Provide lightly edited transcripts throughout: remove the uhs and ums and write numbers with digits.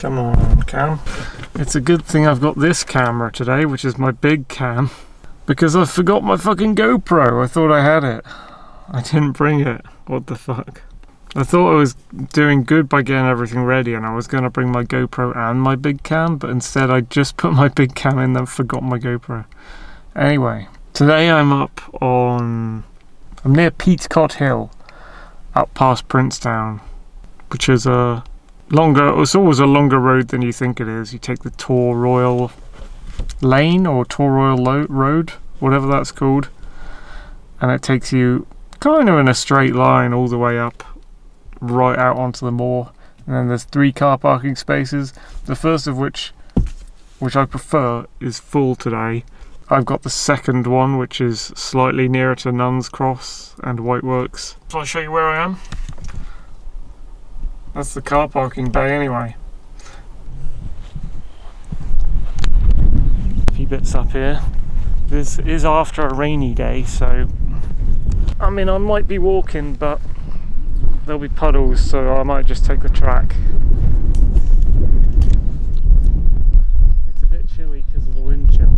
Come on, cam. It's a good thing I've got this camera today, which is my big cam, because I forgot my fucking GoPro. I thought I had it. I didn't bring it. What the fuck? I thought I was doing good by getting everything ready and I was going to bring my GoPro and my big cam, but instead I just put my big cam in and forgot my GoPro. Anyway, today I'm near Peatcott Hill, up past Princetown, which is it's always a longer road than you think it is. You take the Tor Royal Lane or Tor Royal Road, whatever that's called, and it takes you kind of in a straight line all the way up, right out onto the moor. And then there's 3 car parking spaces, the first of which I prefer, is full today. I've got the second one, which is slightly nearer to Nuns Cross and Whiteworks. Shall I show you where I am? That's the car parking bay anyway. A few bits up here. This is after a rainy day, so I mean I might be walking, but there'll be puddles, so I might just take the track. It's a bit chilly because of the wind chill.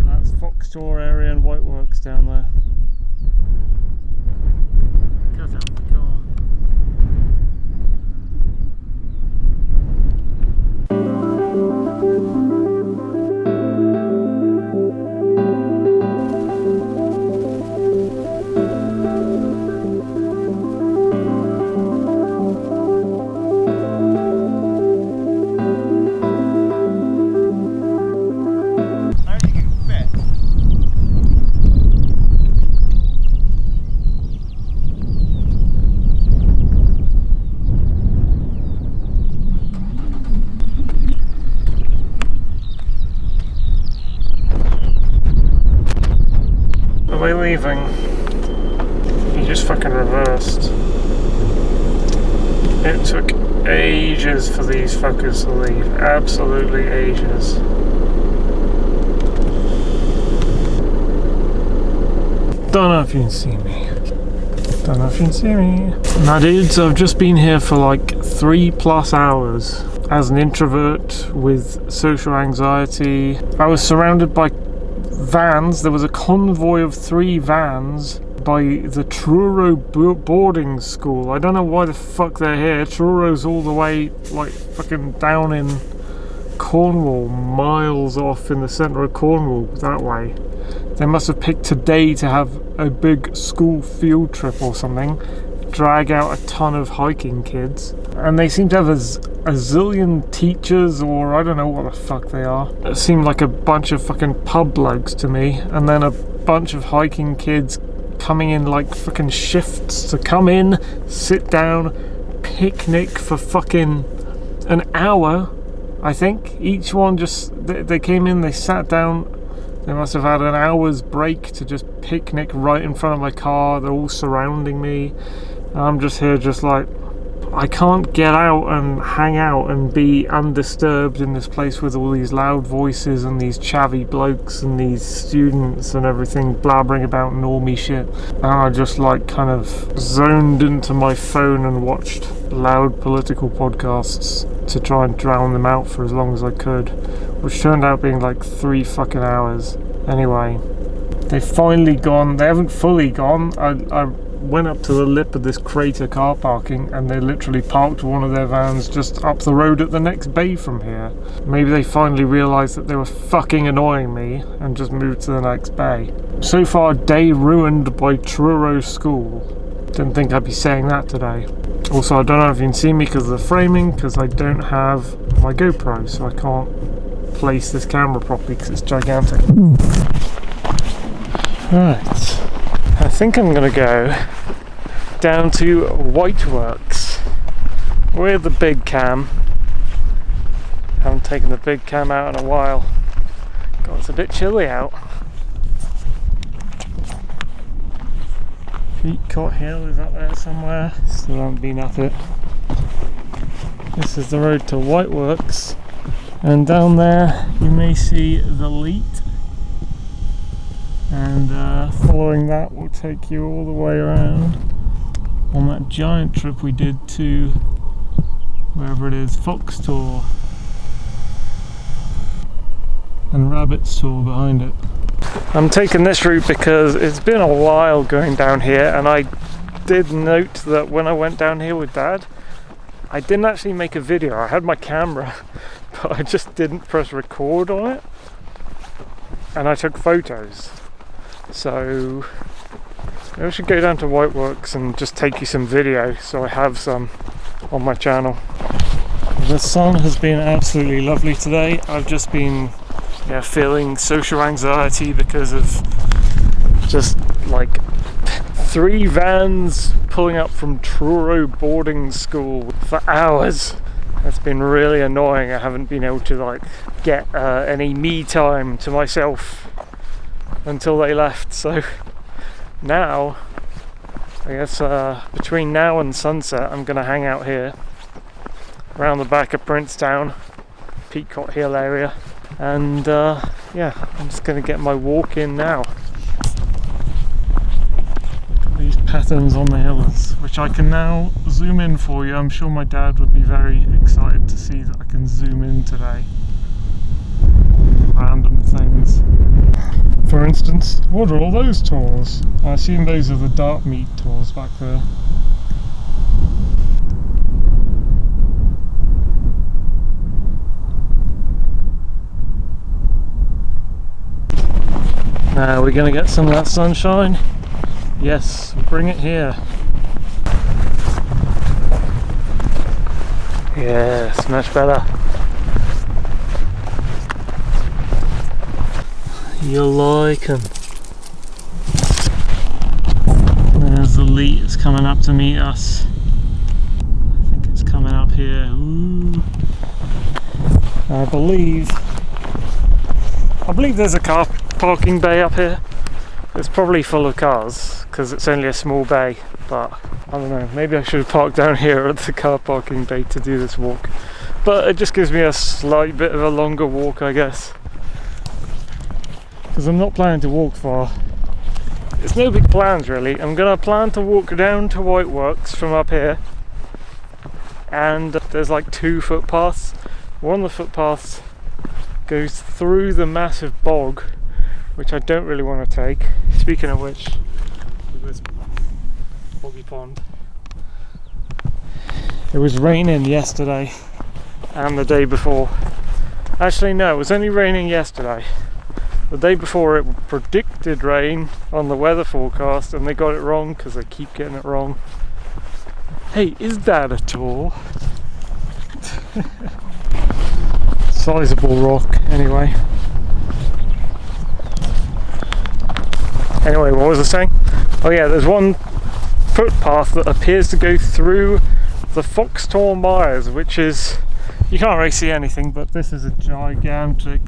That's Fox Tor area and Whiteworks down there. Cut out the car. Are we leaving? You just fucking reversed. It took ages for these fuckers to leave. Absolutely ages. Don't know if you can see me. Don't know if you can see me. Now dudes, I've just been here for like 3+ hours. As an introvert with social anxiety, I was surrounded by vans. There was a convoy of 3 vans by the Truro boarding school. I don't know why the fuck they're here. Truro's all the way like fucking down in Cornwall, miles off in the centre of Cornwall that way. They must have picked today to have a big school field trip or something, drag out a ton of hiking kids, and they seem to have a zillion teachers, or I don't know what the fuck they are. It seemed like a bunch of fucking pub blokes to me, and then a bunch of hiking kids coming in like fucking shifts to come in, sit down, picnic for fucking an hour, I think. Each one they came in, they sat down, they must have had an hour's break to just picnic right in front of my car. They're all surrounding me. I'm just here just like, I can't get out and hang out and be undisturbed in this place with all these loud voices and these chavvy blokes and these students and everything blabbering about normie shit. And I just like kind of zoned into my phone and watched loud political podcasts to try and drown them out for as long as I could, which turned out being like 3 fucking hours. Anyway, they've finally gone. They haven't fully gone. I went up to the lip of this crater car parking and they literally parked one of their vans just up the road at the next bay from here. Maybe they finally realised that they were fucking annoying me and just moved to the next bay. So far, day ruined by Truro School. Didn't think I'd be saying that today. Also, I don't know if you can see me because of the framing, because I don't have my GoPro, so I can't place this camera properly because it's gigantic. Right. I think I'm going to go down to Whiteworks with the big cam. Haven't taken the big cam out in a while. God, it's a bit chilly out. Peatcott Hill is up there somewhere. Still haven't been up it. This is the road to Whiteworks, and down there you may see the Leat. And following that will take you all the way around on that giant trip we did to wherever it is, Fox Tor and Rabbit's Tor behind it. I'm taking this route because it's been a while going down here, and I did note that when I went down here with Dad, I didn't actually make a video. I had my camera, but I just didn't press record on it, and I took photos. So maybe I should go down to Whiteworks and just take you some video so I have some on my channel. The sun has been absolutely lovely today. I've just been feeling social anxiety because of just like 3 vans pulling up from Truro boarding school for hours. That's been really annoying. I haven't been able to like get any me time to myself until they left. So now, I guess between now and sunset, I'm gonna hang out here around the back of Princetown, Peacock Hill area, and yeah, I'm just gonna get my walk in now. These patterns on the hills, which I can now zoom in for you. I'm sure my dad would be very excited to see that I can zoom in today. Random things. For instance, what are all those tours? I assume those are the dark meat tours back there. Now we're going to get some of that sunshine. Yes, bring it here. Yes, much better. You like 'em. There's the leet. It's coming up to meet us. I think it's coming up here. Ooh. I believe there's a car parking bay up here. It's probably full of cars because it's only a small bay, but I don't know, maybe I should have parked down here at the car parking bay to do this walk, but it just gives me a slight bit of a longer walk, I guess, because I'm not planning to walk far. It's no big plans really. I'm gonna plan to walk down to Whiteworks from up here, and there's like 2 footpaths. One of the footpaths goes through the massive bog, which I don't really want to take. Speaking of which, look at this boggy pond. It was raining yesterday and the day before. Actually no, it was only raining yesterday. The day before it predicted rain on the weather forecast, and they got it wrong because they keep getting it wrong. Hey, is that a tour? Sizable rock, anyway. Anyway, what was I saying? Oh yeah, there's one footpath that appears to go through the Fox Tor Mires, which is, you can't really see anything, but this is a gigantic,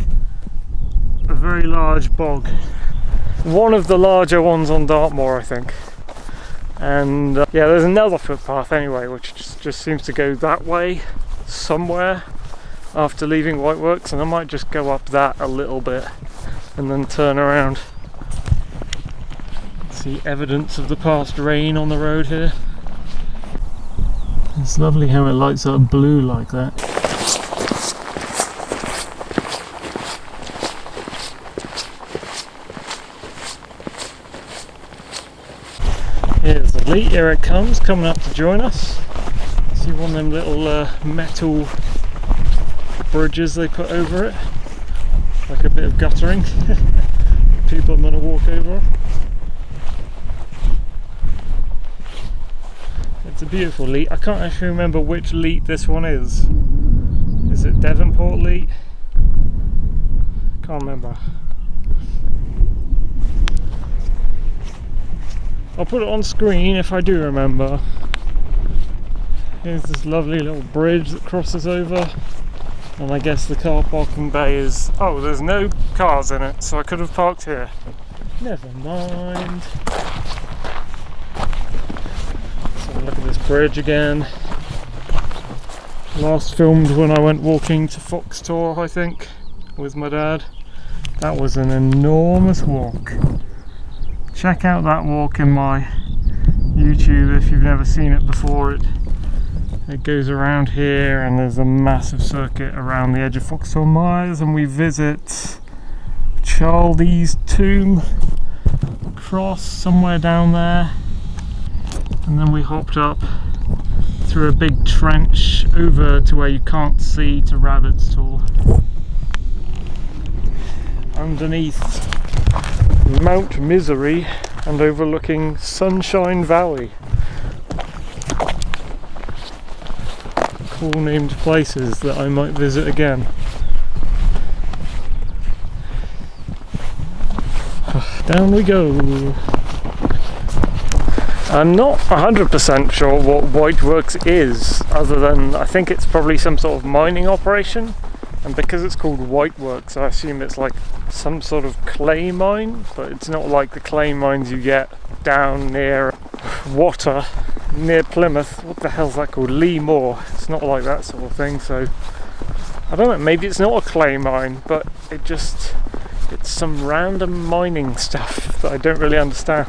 a very large bog. One of the larger ones on Dartmoor, I think. And yeah, there's another footpath anyway, which just seems to go that way somewhere after leaving Whiteworks, and I might just go up that a little bit and then turn around. See evidence of the past rain on the road here. It's lovely how it lights up blue like that. Here's the leet, here it comes, coming up to join us. See one of them little metal bridges they put over it, like a bit of guttering. People are going to walk over. It's a beautiful leet. I can't actually remember which leet this one is. Is it Devonport leet? Can't remember. I'll put it on screen if I do remember. Here's this lovely little bridge that crosses over, and I guess the car parking bay is... oh, there's no cars in it, so I could have parked here. Never mind. So look at this bridge again. Last filmed when I went walking to Fox Tor, I think, with my dad. That was an enormous walk. Check out that walk in my YouTube if you've never seen it before. It goes around here, and there's a massive circuit around the edge of Foxtel Mines, and we visit Charlie's tomb, cross somewhere down there, and then we hopped up through a big trench over to where you can't see to Rabbit's Tor, underneath Mount Misery and overlooking Sunshine Valley. Cool named places that I might visit again. Down we go. I'm not 100% sure what Whiteworks is, other than I think it's probably some sort of mining operation, and because it's called Whiteworks I assume it's like some sort of clay mine, but it's not like the clay mines you get down near Water, near Plymouth. What the hell's that called? Lee Moor. It's not like that sort of thing, so I don't know, maybe it's not a clay mine, but it's some random mining stuff that I don't really understand.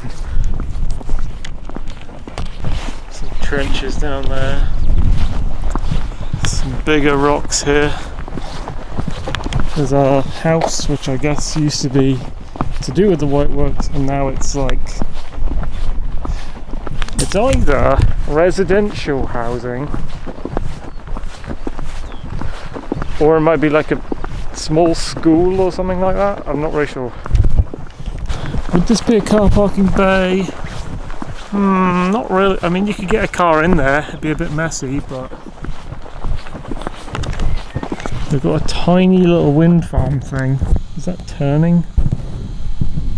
Some trenches down there, some bigger rocks here. There's our house, which I guess used to be to do with the Whiteworks, and now it's like, it's either residential housing or it might be like a small school or something like that. I'm not really sure. Would this be a car parking bay? Not really. I mean, you could get a car in there, it'd be a bit messy, but they've got a tiny little wind farm thing. Is that turning?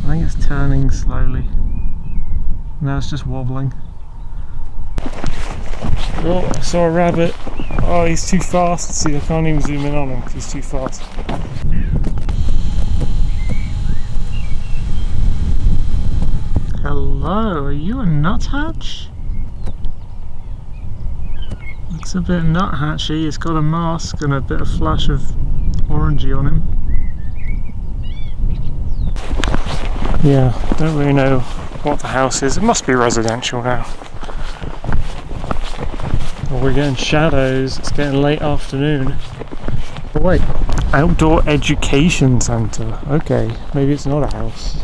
I think it's turning slowly. Now it's just wobbling. Oh, I saw a rabbit. Oh, he's too fast. See, I can't even zoom in on him because he's too fast. Hello, are you a nuthatch? Looks a bit nuthatchy. He's got a mask and a bit of flash of orangey on him. Yeah, don't really know what the house is. It must be residential now. Oh, we're getting shadows. It's getting late afternoon. Oh wait, outdoor education centre. Okay, maybe it's not a house.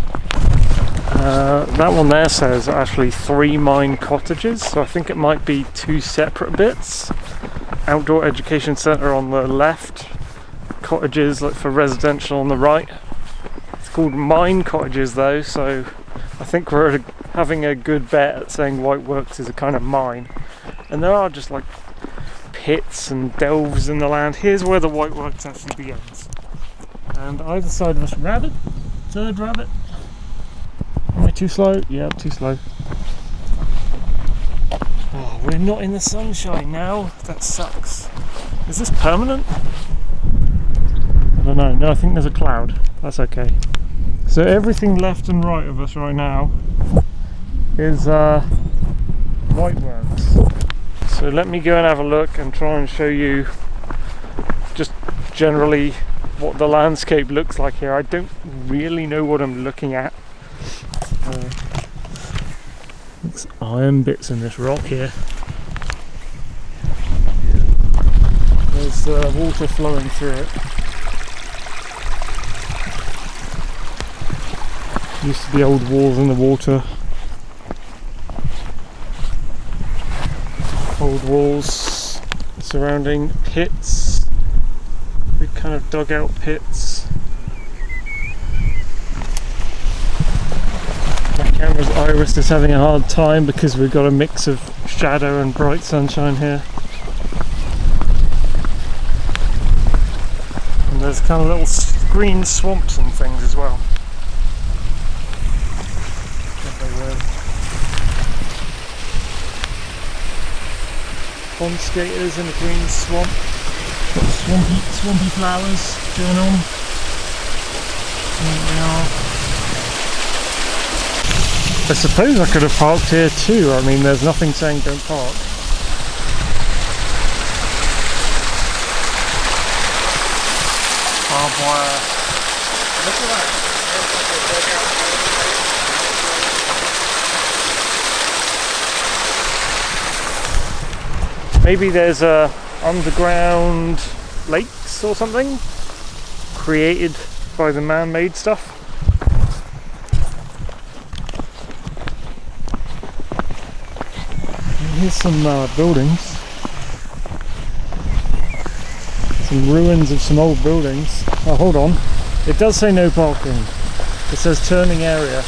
That one there says actually 3 mine cottages, so I think it might be 2 separate bits. Outdoor education centre on the left, cottages like for residential on the right. It's called mine cottages though, so I think we're having a good bet at saying Whiteworks is a kind of mine. And there are just like pits and delves in the land. Here's where the Whiteworks actually begins. And either side of us, rabbit, third rabbit. Am I too slow? Yeah, too slow. Oh, we're not in the sunshine now. That sucks. Is this permanent? I don't know. No, I think there's a cloud. That's okay. So everything left and right of us right now is Whiteworks. So let me go and have a look and try and show you just generally what the landscape looks like here. I don't really know what I'm looking at. There's iron bits in this rock here. There's water flowing through it. Used to be old walls in the water. Old walls surrounding pits. Big kind of dugout pits. My camera's iris is having a hard time because we've got a mix of shadow and bright sunshine here. And there's kind of little green swamps and things as well. Pond skaters in a green swamp. Got swampy flowers going on. There we are. I suppose I could have parked here too. I mean, there's nothing saying don't park. Barbed wire. Look at that. Maybe there's underground lakes or something created by the man-made stuff. And here's some buildings. Some ruins of some old buildings. Oh, hold on. It does say no parking. It says turning area.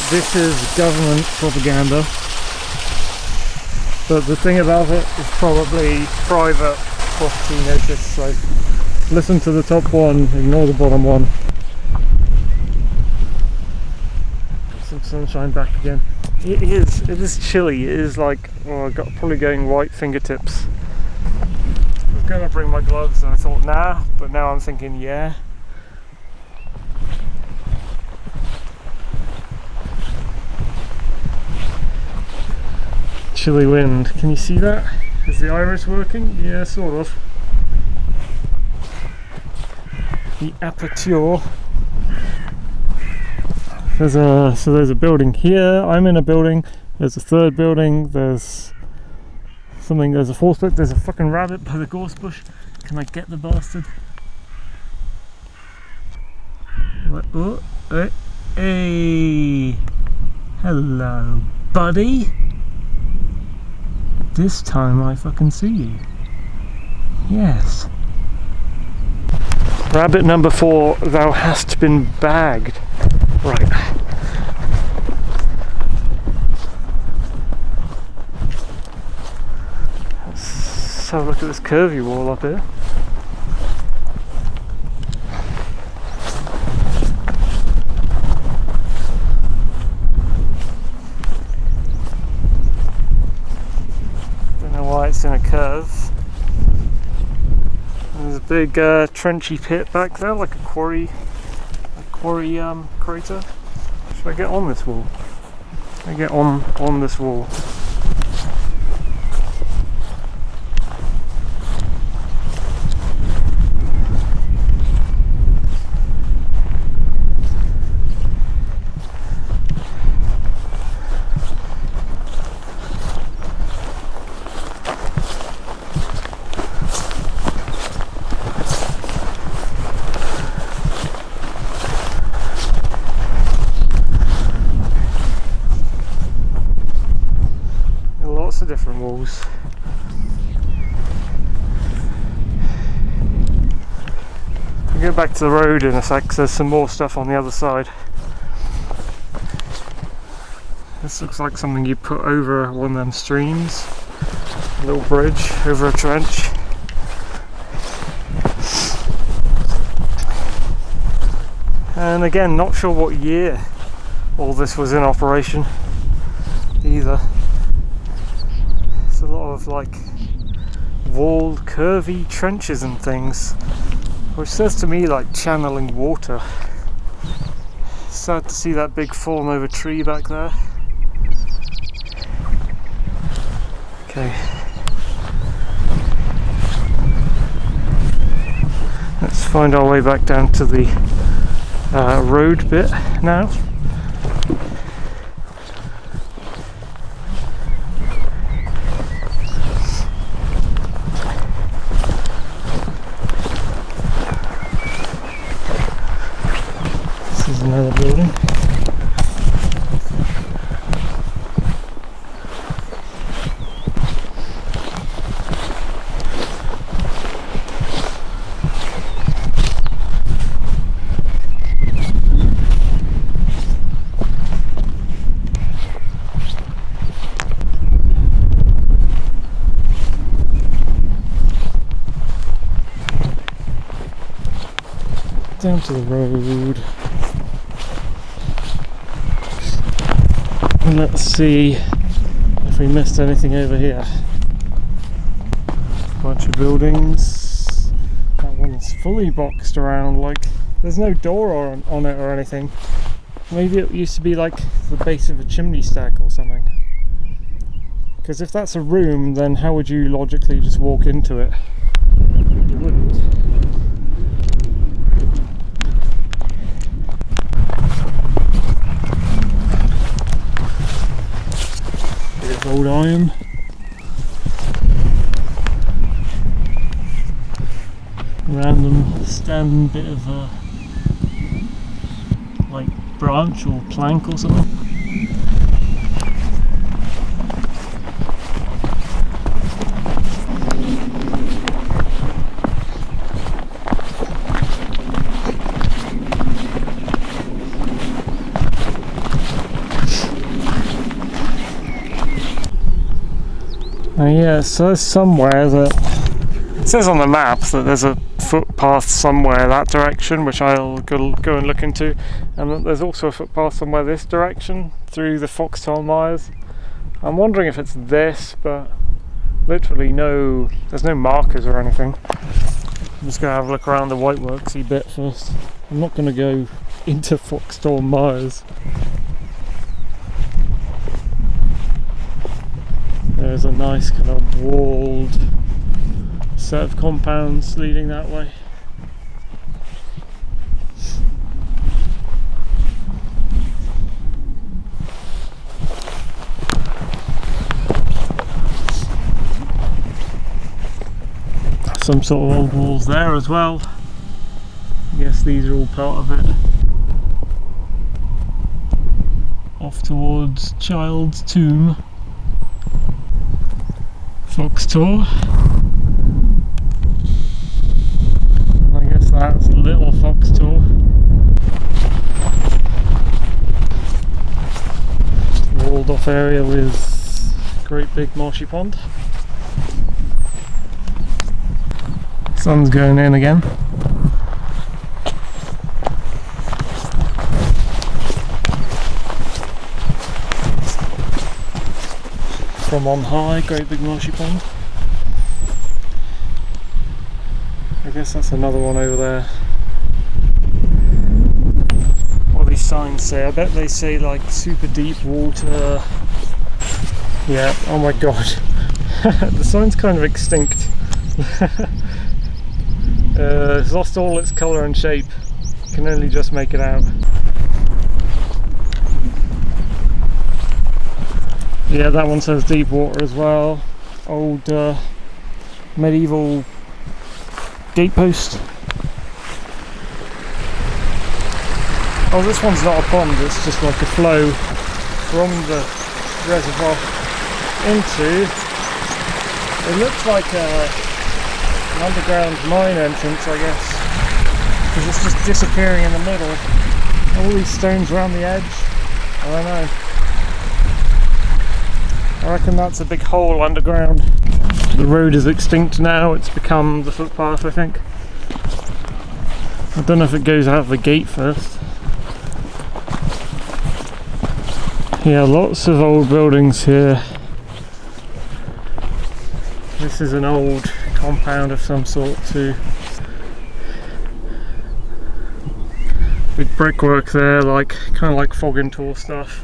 This is government propaganda. But the thing about it is probably private property notice, so listen to the top one, ignore the bottom one. Some sunshine back again. It is chilly. It is like, oh, I've got probably going white fingertips. I was going to bring my gloves and I thought nah, but now I'm thinking yeah. Chilly wind. Can you see that? Is the iris working? Yeah, sort of. The Apr2026. There's a building here. I'm in a building. There's a third building. There's something. There's a fourth building. There's a fucking rabbit by the gorse bush. Can I get the bastard? What? Oh, hey, hello, buddy. This time I fucking see you. Yes. Rabbit number 4, thou hast been bagged. Right. Let's have a look at this curvy wall up here. It's in a curve. There's a big trenchy pit back there, like a quarry crater. Should I get on this wall? I get on this wall. Different walls. We'll go back to the road in a sec, 'cause there's some more stuff on the other side. This looks like something you put over one of them streams. A little bridge over a trench. And again, not sure what year all this was in operation either. A lot of like walled curvy trenches and things, which says to me like channeling water. Sad to see that big fallen over tree back there. Okay, let's find our way back down to the road bit now. Another building. Down to the road. And let's see if we missed anything over here. Bunch of buildings. That one's fully boxed around, like there's no door on it or anything. Maybe it used to be like the base of a chimney stack or something. Because if that's a room, then how would you logically just walk into it? You wouldn't. old iron. Random standing bit of like branch or plank or something. Yeah, so somewhere that it says on the map that there's a footpath somewhere that direction, which I'll go and look into, and that there's also a footpath somewhere this direction through the Foxtail Mires. I'm wondering if it's this, but literally there's no markers or anything. I'm just gonna have a look around the Whiteworksy bit first. I'm not gonna go into Foxtail Mires. There's a nice kind of walled set of compounds leading that way. Some sort of old walls there as well. I guess these are all part of it. Off towards Child's Tomb. Foxtail. I guess that's Little Foxtail. Walled off area with great big marshy pond. Sun's going in again. From on high, great big marshy pond. I guess that's another one over there. What do these signs say? I bet they say like super deep water. Yeah, oh my god. The sign's kind of extinct. It's lost all its colour and shape. Can only just make it out. Yeah, that one says deep water as well. Old medieval gatepost. Oh, this one's not a pond, it's just like a flow from the reservoir into, it looks like an underground mine entrance, I guess, because it's just disappearing in the middle. All these stones around the edge, I don't know. I reckon that's a big hole underground. The road is extinct now, it's become the footpath, I think. I don't know if it goes out the gate first. Yeah, lots of old buildings here. This is an old compound of some sort too. Big brickwork there, like kind of like fog and tor stuff.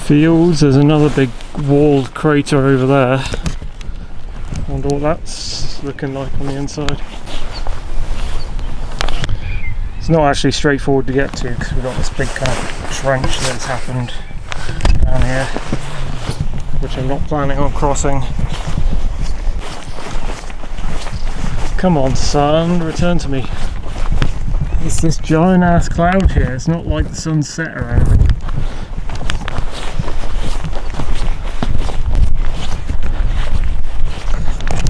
Fields, there's another big walled crater over there. Wonder what that's looking like on the inside. It's not actually straightforward to get to because we've got this big kind of trench that's happened down here, which I'm not planning on crossing. Come on sun, return to me. It's this giant ass cloud here, it's not like the sun's set or anything.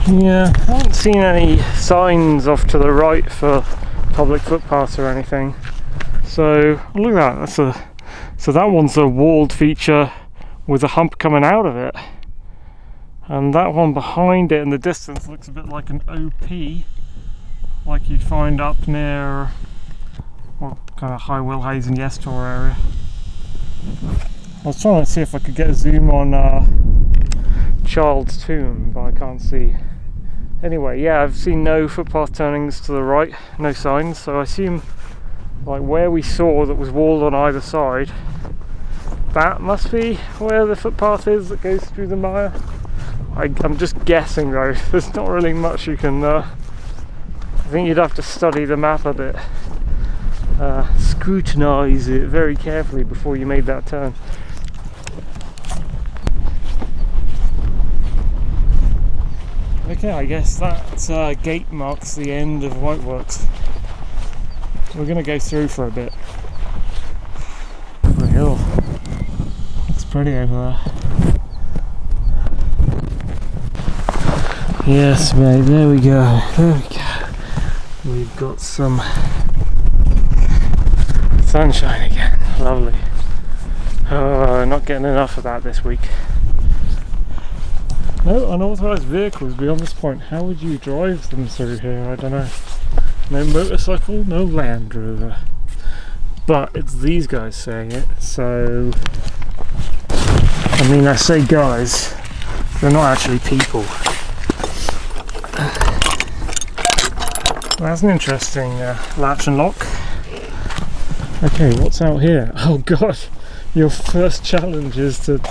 Yeah, I haven't seen any signs off to the right for public footpaths or anything. So look at that. So that one's a walled feature with a hump coming out of it, and that one behind it in the distance looks a bit like an OP, like you'd find up near, well, kind of High Willhaven Yestor area. I was trying to see if I could get a zoom on Child's Tomb, but I can't see. Anyway, yeah, I've seen no footpath turnings to the right, no signs, so I assume like where we saw that was walled on either side, that must be where the footpath is that goes through the mire. I'm just guessing though, there's not really much you can think you'd have to study the map a bit, scrutinise it very carefully before you made that turn. Okay, I guess that gate marks the end of Whiteworks. We're going to go through for a bit. The hill. It's pretty over there. Yes, mate, there we go. There we go. We've got some sunshine again. Lovely. Oh, not getting enough of that this week. No unauthorised vehicles beyond this point. How would you drive them through here? I don't know. No motorcycle, no Land Rover. But it's these guys saying it, so... I mean, I say guys, they're not actually people. Well, that's an interesting latch and lock. Okay, what's out here? Oh god, your first challenge is to...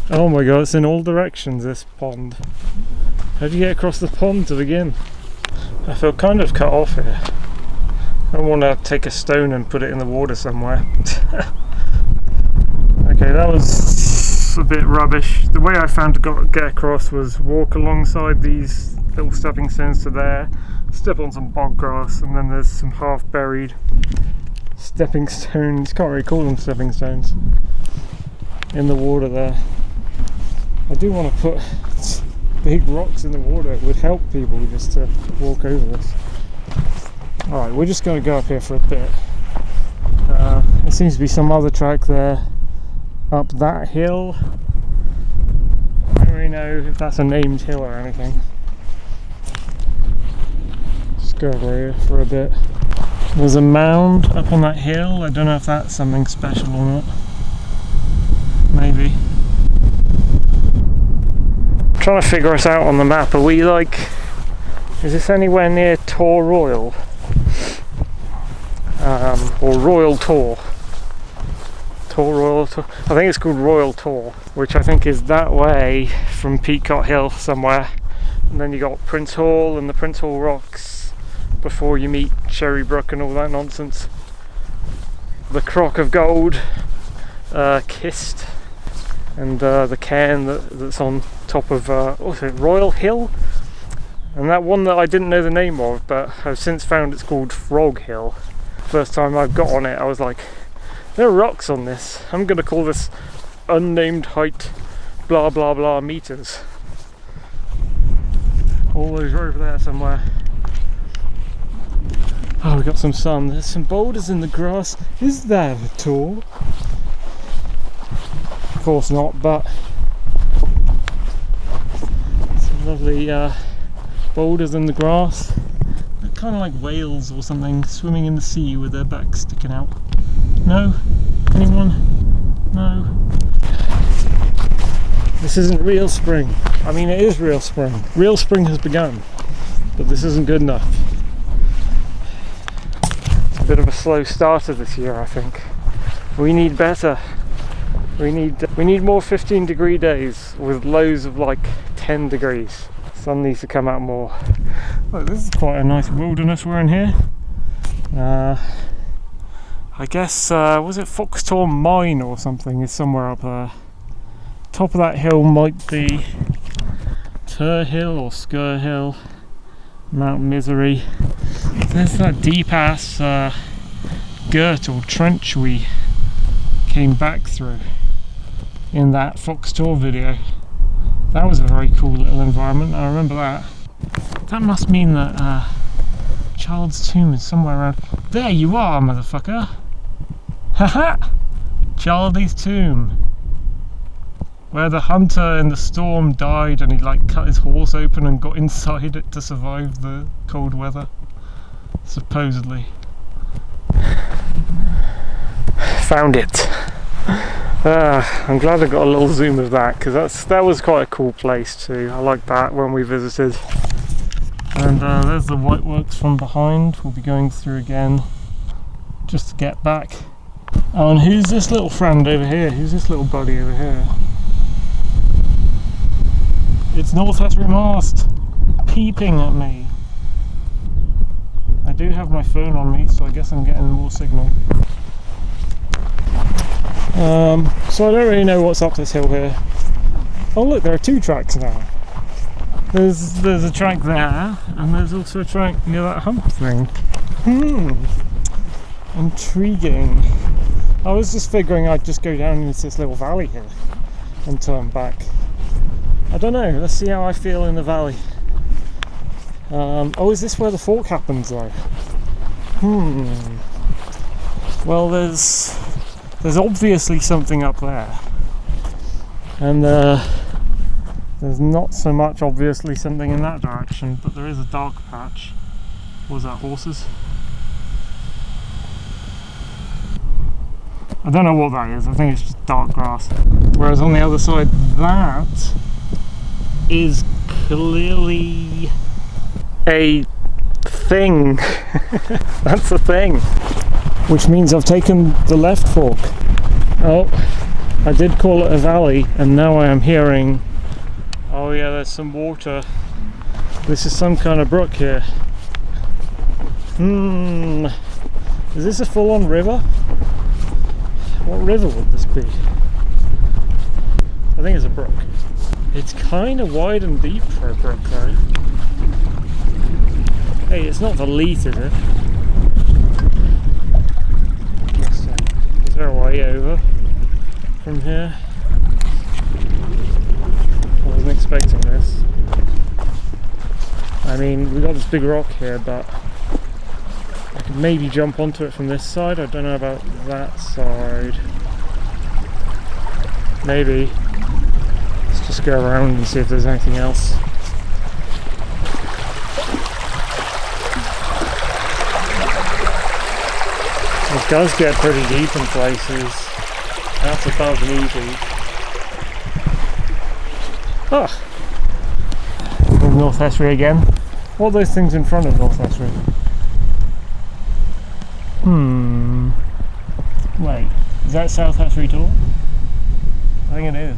Oh my god, it's in all directions, this pond. How do you get across the pond to begin? I feel kind of cut off here. I want to take a stone and put it in the water somewhere. Okay, that was a bit rubbish. The way I found to get across was walk alongside these little stepping stones to there, step on some bog grass, and then there's some half buried stepping stones, can't really call them stepping stones, in the water there. I do want to put big rocks in the water. It would help people just to walk over this. Alright, we're just going to go up here for a bit. There seems to be some other track there up that hill. I don't really know if that's a named hill or anything. Just go over here for a bit. There's a mound up on that hill. I don't know if that's something special or not. Maybe. Trying to figure us out on the map. Are we like, is this anywhere near Tor Royal? Or Royal Tor? Tor Royal Tor? I think it's called Royal Tor, which I think is that way from Peacock Hill somewhere. And then you got Prince Hall and the Prince Hall Rocks before you meet Cherry Brook and all that nonsense. The Crock of Gold, Kist, and the cairn that's on top of what's it, Royal Hill, and that one that I didn't know the name of, but I've since found it's called Frog Hill. First time I got on it, I was like, there are rocks on this. I'm gonna call this unnamed height blah blah blah meters. All those are over there somewhere. Oh, we got some sun. There's some boulders in the grass. Is that a Tor? Of course not, but some lovely boulders in the grass. They're kind of like whales or something swimming in the sea with their backs sticking out. No? Anyone? No? This isn't real spring. I mean, it is real spring. Real spring has begun, but this isn't good enough. It's a bit of a slow starter this year, I think. We need better. We need more 15-degree days with lows of like 10 degrees. Sun needs to come out more. Look, this is quite a nice wilderness we're in here. I guess, was it Foxtor Mine or something is somewhere up there. Top of that hill might be Tur Hill or Skur Hill, Mount Misery. There's that deep ass girt or trench we came back through in that Foxtor video. That was a very cool little environment, I remember that. That must mean that Child's tomb is somewhere around. There you are, motherfucker! Haha! Childy's tomb. Where the hunter in the storm died and he like cut his horse open and got inside it to survive the cold weather. Supposedly. Found it. I'm glad I got a little zoom of that, because that was quite a cool place too. I liked that when we visited. And there's the Whiteworks from behind. We'll be going through again just to get back. Oh, and who's this little friend over here? Who's this little buddy over here? It's North Estuary Mast peeping at me. do have my phone on me, so I guess I'm getting more signal. So I don't really know what's up this hill here. Oh look, there are two tracks now. There's a track there, and there's also a track near that hump thing. Intriguing. I was just figuring I'd just go down into this little valley here and turn back. I don't know, let's see how I feel in the valley. Oh, is this where the fork happens though? Well, there's obviously something up there. And there's not so much obviously something in that direction, but there is a dark patch. Was that horses? I don't know what that is, I think it's just dark grass. Whereas on the other side, that is clearly a thing. That's a thing. Which means I've taken the left fork. Oh, I did call it a valley, and now I am hearing, oh yeah, there's some water. This is some kind of brook here. Is this a full-on river? What river would this be? I think it's a brook. It's kind of wide and deep for a brook though. Hey, it's not the Leith, is it? Is there a way over from here? I wasn't expecting this. I mean, we've got this big rock here, but I could maybe jump onto it from this side. I don't know about that side. Maybe. Let's just go around and see if there's anything else. It does get pretty deep in places. That's above knee deep. Ah! North Estuary again. What are those things in front of North Estuary? Wait, is that South Estuary Tor? I think it is.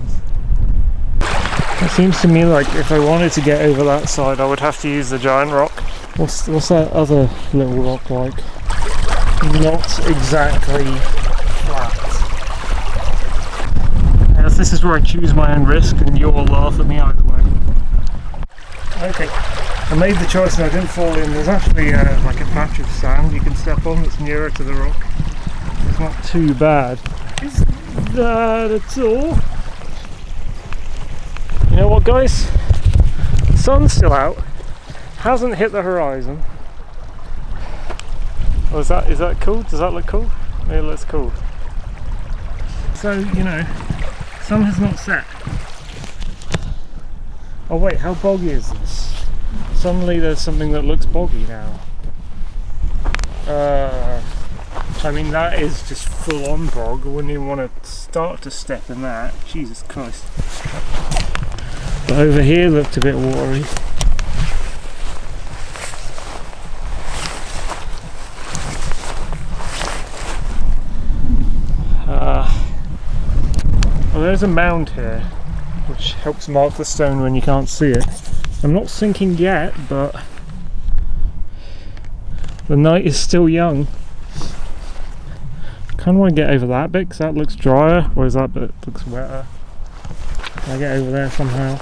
It seems to me like if I wanted to get over that side I would have to use the giant rock. What's that other little rock like? Not exactly flat. Yes, this is where I choose my own risk and you'll laugh at me either way. Okay, I made the choice and I didn't fall in. There's actually like a patch of sand you can step on that's nearer to the rock. It's not too bad. Is that at all? You know what guys? The sun's still out. Hasn't hit the horizon. Oh, is that cool? Does that look cool? Maybe it looks cool. So, you know, sun has not set. Oh wait, how boggy is this? Suddenly there's something that looks boggy now. I mean that is just full on bog. I wouldn't even want to start to step in that. Jesus Christ. But over here looked a bit watery. Well, there's a mound here which helps mark the stone when you can't see it. I'm not sinking yet, but the night is still young. Kind of want to get over that bit because that looks drier, whereas that bit looks wetter. Can I get over there somehow?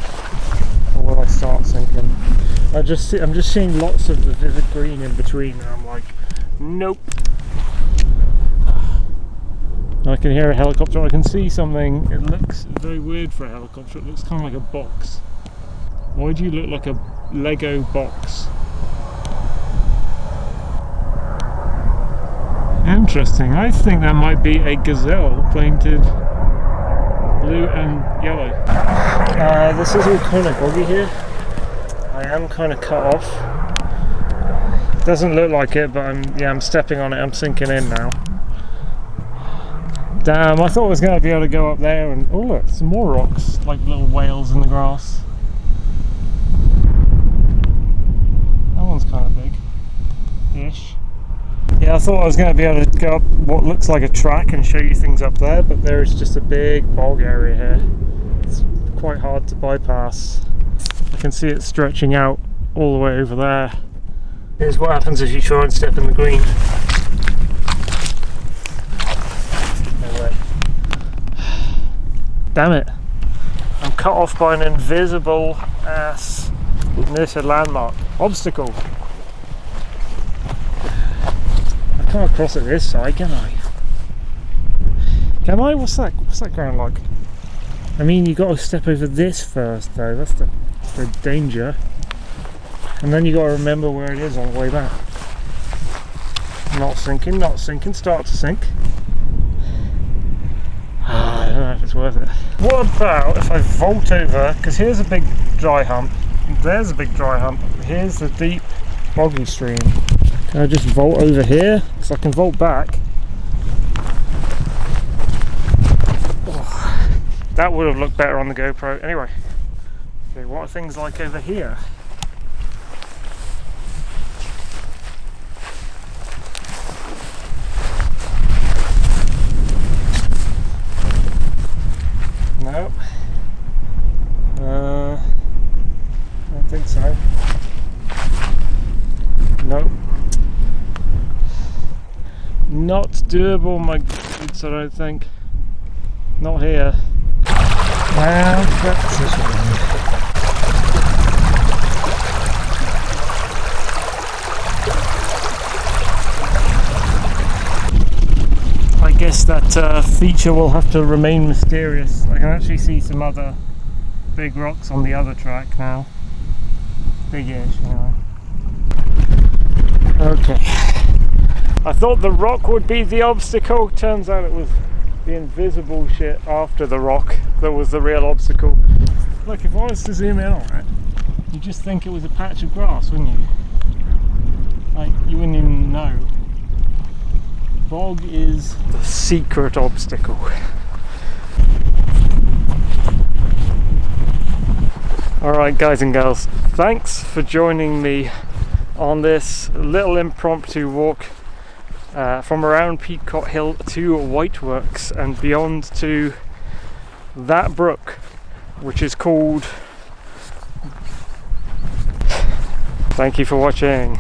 Or will I start sinking? I'm just seeing lots of the vivid green in between and I'm like, nope. I can hear a helicopter, I can see something. It looks very weird for a helicopter, it looks kind of like a box. Why do you look like a Lego box? Interesting, I think that might be a gazelle painted blue and yellow. This is all kind of boggy here. I am kind of cut off. Doesn't look like it, but I'm stepping on it, I'm sinking in now. Damn, I thought I was going to be able to go up there and... oh look, some more rocks, like little whales in the grass. That one's kind of big-ish. Yeah, I thought I was going to be able to go up what looks like a track and show you things up there, but there is just a big bog area here. It's quite hard to bypass. I can see it stretching out all the way over there. Here's what happens if you try and step in the green. No way. Damn it. I'm cut off by an invisible ass landmark. Obstacle. I can't cross it this side, can I? Can I? What's that ground like? I mean, you got to step over this first though, that's the danger. And then you got to remember where it is on the way back. Not sinking, not sinking, start to sink. I don't know if it's worth it. What about if I vault over, because here's a big dry hump, there's a big dry hump, here's the deep boggy stream. Can I just vault over here? Because I can vault back. Oh, that would have looked better on the GoPro. Anyway, okay, what are things like over here? No. I don't think so. Nope. Not doable, my goods, I don't think. Not here. Well, that's a shame. I guess that feature will have to remain mysterious. I can actually see some other big rocks on the other track now. Big-ish, anyway. Okay. I thought the rock would be the obstacle. Turns out it was the invisible shit after the rock that was the real obstacle. Look, if I was to zoom in on it, you'd just think it was a patch of grass, wouldn't you? Like, you wouldn't even know. Bog is the secret obstacle. Alright guys and girls, thanks for joining me on this little impromptu walk from around Peacock Hill to Whiteworks and beyond to that brook, which is called... Thank you for watching.